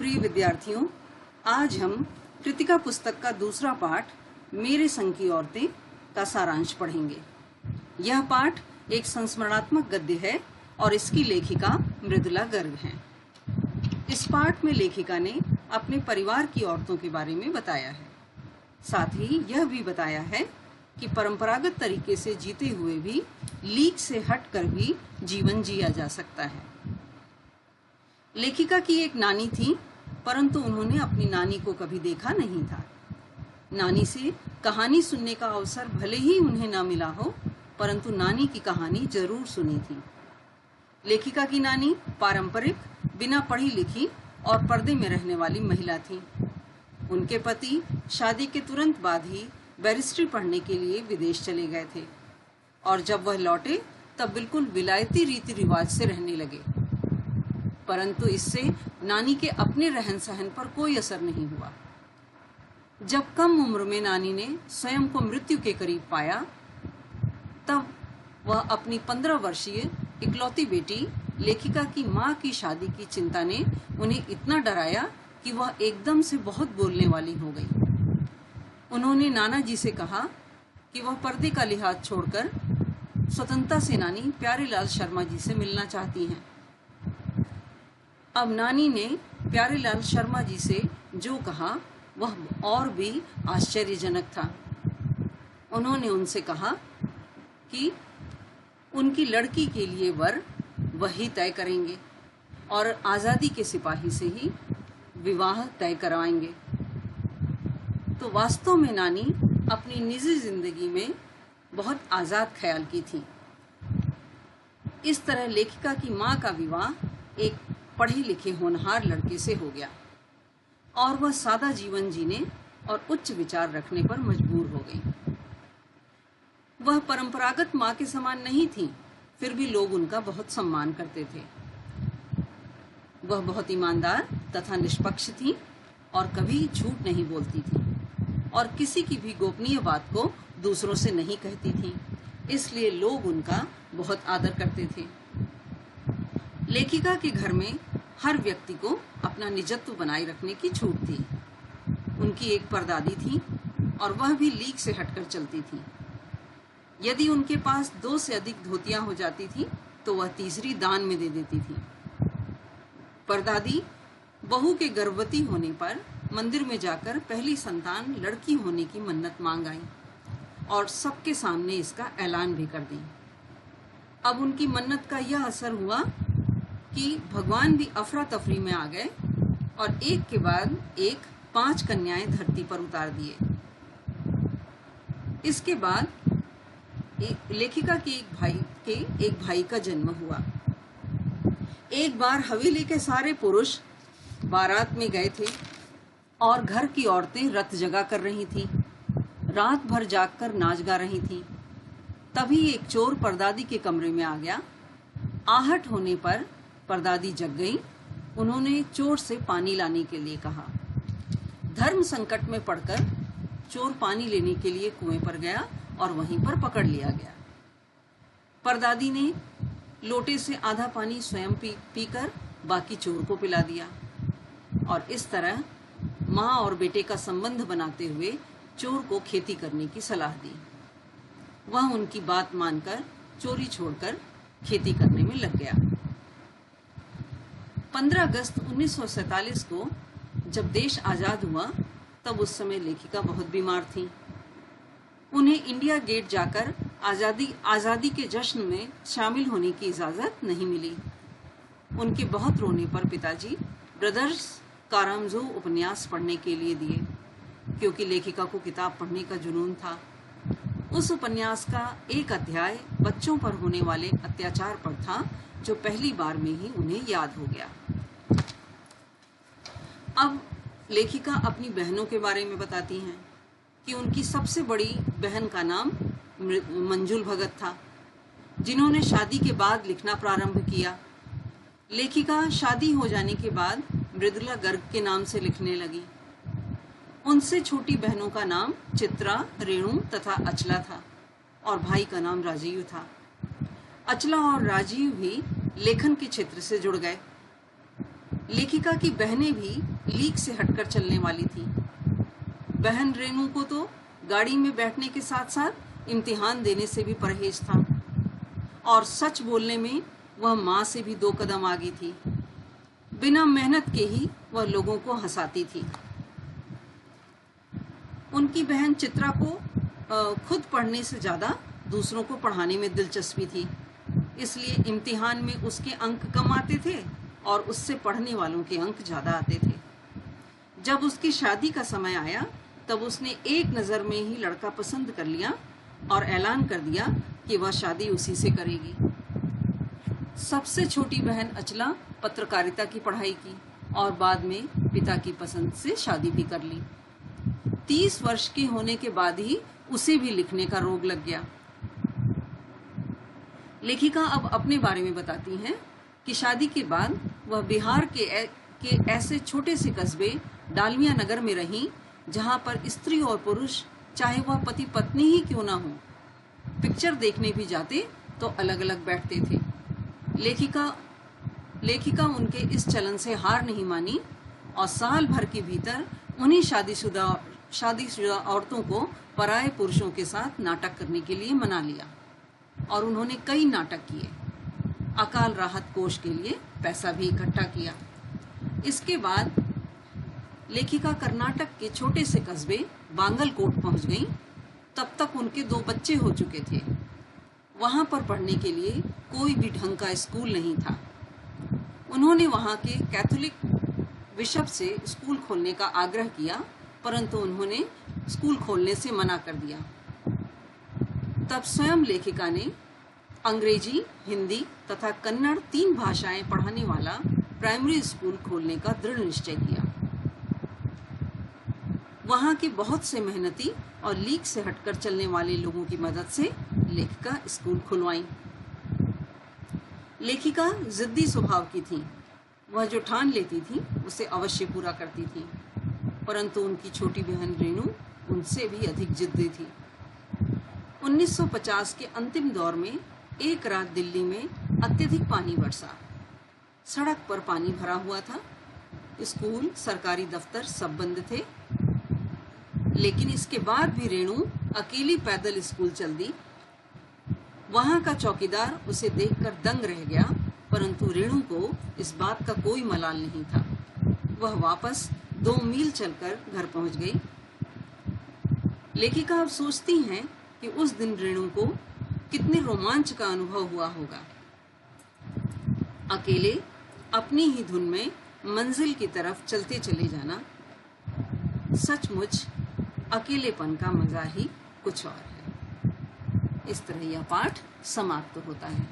प्रिय विद्यार्थियों, आज हम कृतिका पुस्तक का दूसरा पाठ मेरे संग की औरतें का सारांश पढ़ेंगे। यह पाठ एक संस्मरणात्मक गद्य है और इसकी लेखिका मृदुला गर्ग हैं। इस पाठ में लेखिका ने अपने परिवार की औरतों के बारे में बताया है। साथ ही यह भी बताया है कि परंपरागत तरीके से जीते हुए भी लीक से हटकर भी जीवन जिया जा सकता है। लेखिका की एक नानी थी, परंतु उन्होंने अपनी नानी को कभी देखा नहीं था। नानी से कहानी सुनने का अवसर भले ही उन्हें न मिला हो, परंतु नानी की कहानी जरूर सुनी थी। लेखिका की नानी पारंपरिक, बिना पढ़ी लिखी और पर्दे में रहने वाली महिला थी। उनके पति शादी के तुरंत बाद ही बैरिस्ट्री पढ़ने के लिए विदेश चले गए थे और जब वह लौटे तब बिल्कुल विलायती रीति रिवाज से रहने लगे, परंतु इससे नानी के अपने रहन सहन पर कोई असर नहीं हुआ। जब कम उम्र में नानी ने स्वयं को मृत्यु के करीब पाया, तब वह अपनी 15 वर्षीय इकलौती बेटी लेखिका की माँ की शादी की चिंता ने उन्हें इतना डराया कि वह एकदम से बहुत बोलने वाली हो गई। उन्होंने नाना जी से कहा कि वह पर्दे का लिहाज छोड़कर स्वतंत्रता सेनानी प्यारेलाल शर्मा जी से मिलना चाहती हैं। अब नानी ने प्यारेलाल शर्मा जी से जो कहा वह और भी आश्चर्यजनक था। उन्होंने उनसे कहा कि उनकी लड़की के लिए वर वही तय करेंगे और आज़ादी के सिपाही से ही विवाह तय करवाएंगे। तो वास्तव में नानी अपनी निजी जिंदगी में बहुत आज़ाद ख्याल की थी। इस तरह लेखिका की माँ का विवाह एक पढ़े लिखे होनहार लड़के से हो गया और वह सादा जीवन जीने और उच्च विचार रखने पर मजबूर हो गई। वह परंपरागत माँ के समान नहीं थी, फिर भी लोग उनका बहुत सम्मान करते थे। वह बहुत ईमानदार तथा निष्पक्ष थी और कभी झूठ नहीं बोलती थी और किसी की भी गोपनीय बात को दूसरों से नहीं कहती थी, इसलिए लोग उनका बहुत आदर करते थे। लेखिका के घर में हर व्यक्ति को अपना निजत्व बनाए रखने की छूट थी। उनकी एक परदादी थी और वह भी लीक से हटकर चलती थी। यदि उनके पास 2 से अधिक धोतियां हो जाती थी तो वह तीसरी दान में दे देती थी। परदादी बहू के गर्भवती होने पर मंदिर में जाकर पहली संतान लड़की होने की मन्नत मांग आई और सबके सामने इसका ऐलान भी कर दी। अब उनकी मन्नत का यह असर हुआ कि भगवान भी अफरा तफरी में आ गए और एक के बाद एक 5 कन्याएं धरती पर उतार दिए। इसके बाद लेखिका के एक भाई का जन्म हुआ। एक बार हवेली के सारे पुरुष बारात में गए थे और घर की औरतें रत जगा कर रही थीं, रात भर जागकर नाच गा रही थीं। तभी एक चोर परदादी के कमरे में आ गया। आहट होने पर परदादी जग गई। उन्होंने चोर से पानी लाने के लिए कहा। धर्म संकट में पड़कर चोर पानी लेने के लिए कुएं पर गया और वहीं पर पकड़ लिया गया। परदादी ने लोटे से आधा पानी स्वयं पीकर बाकी चोर को पिला दिया और इस तरह माँ और बेटे का संबंध बनाते हुए चोर को खेती करने की सलाह दी। वह उनकी बात मानकर चोरी छोड़कर खेती करने में लग गया। 15 अगस्त 1947 को जब देश आजाद हुआ तब उस समय लेखिका बहुत बीमार थी। उन्हें इंडिया गेट जाकर आजादी के जश्न में शामिल होने की इजाजत नहीं मिली। उनके बहुत रोने पर पिताजी ब्रदर्स कारामजो उपन्यास पढ़ने के लिए दिए, क्योंकि लेखिका को किताब पढ़ने का जुनून था। उस उपन्यास का एक अध्याय बच्चों पर होने वाले अत्याचार पर था, जो पहली बार में ही उन्हें याद हो गया। अब लेखिका अपनी बहनों के बारे में बताती हैं कि उनकी सबसे बड़ी बहन का नाम मंजुल भगत था, जिन्होंने शादी के बाद लिखना प्रारंभ किया। लेखिका शादी हो जाने के बाद मृदुला गर्ग के नाम से लिखने लगी। उनसे छोटी बहनों का नाम चित्रा, रेणु तथा अचला था और भाई का नाम राजीव था। अचला और राजीव भी लेखन के क्षेत्र से जुड़ गए। लेखिका की बहनें भी लीक से हटकर चलने वाली थी। बहन रेणु को तो गाड़ी में बैठने के साथ साथ इम्तिहान देने से भी परहेज था और सच बोलने में वह माँ से भी 2 कदम आगे थी। बिना मेहनत के ही वह लोगों को हंसाती थी। उनकी बहन चित्रा को खुद पढ़ने से ज़्यादा दूसरों को पढ़ाने में दिलचस्पी थी, इसलिए इम्तिहान में उसके अंक कम आते थे और उससे पढ़ने वालों के अंक ज़्यादा आते थे। जब उसकी शादी का समय आया तब उसने एक नज़र में ही लड़का पसंद कर लिया और ऐलान कर दिया कि वह शादी उसी से करेगी। सबसे छोटी बहन अचला पत्रकारिता की पढ़ाई की और बाद में पिता की पसंद से शादी भी कर ली। 30 वर्ष की होने के बाद ही उसे भी लिखने का रोग लग गया। लेखिका अब अपने बारे में बताती हैं कि शादी के बाद वह बिहार के ऐसे छोटे से कस्बे डालमिया नगर में रहीं जहां पर स्त्री और पुरुष चाहे वह पति पत्नी ही क्यों ना हो, पिक्चर देखने भी जाते तो अलग अलग बैठते थे। लेखिका उनके इस चलन से हार नहीं मानी और साल भर के भीतर उन्हीं शादीशुदा औरतों को पराये पुरुषों के साथ नाटक करने के लिए मना लिया और उन्होंने कई नाटक किए। अकाल राहत कोष के लिए पैसा भी इकट्ठा किया। इसके बाद लेखिका कर्नाटक के छोटे से कस्बे बांगलकोट पहुंच गईं। तब तक उनके 2 बच्चे हो चुके थे। वहां पर पढ़ने के लिए कोई भी ढंग का स्कूल नहीं था। उन्होंने वहां के कैथोलिक बिशप से स्कूल खोलने का आग्रह किया, परंतु उन्होंने स्कूल खोलने से मना कर दिया। तब स्वयं लेखिका ने अंग्रेजी, हिंदी तथा कन्नड़ 3 भाषाएं पढ़ाने वाला प्राइमरी स्कूल खोलने का दृढ़ निश्चय किया। वहां के बहुत से मेहनती और लीक से हटकर चलने वाले लोगों की मदद से लेखिका स्कूल खुलवाई। लेखिका जिद्दी स्वभाव की थी। वह जो ठान लेती थी उसे अवश्य पूरा करती थी, परंतु उनकी छोटी बहन रेणु उनसे भी अधिक जिद्दी थी। 1950 के अंतिम दौर में एक रात दिल्ली में अत्यधिक पानी बरसा। सड़क पर पानी भरा हुआ था। स्कूल, सरकारी दफ्तर सब बंद थे। लेकिन इसके बाद भी रेणु अकेली पैदल स्कूल चल दी। वहां का चौकीदार उसे देखकर दंग रह गया, परंतु रेणु को इस बात का कोई मलाल नहीं था। वह वापस 2 मील चलकर घर पहुंच गई। लेखिका अब सोचती हैं कि उस दिन रेणु को कितने रोमांच का अनुभव हुआ होगा। अकेले अपनी ही धुन में मंजिल की तरफ चलते चले जाना, सचमुच अकेलेपन का मजा ही कुछ और है। इस तरह यह पाठ समाप्त होता है।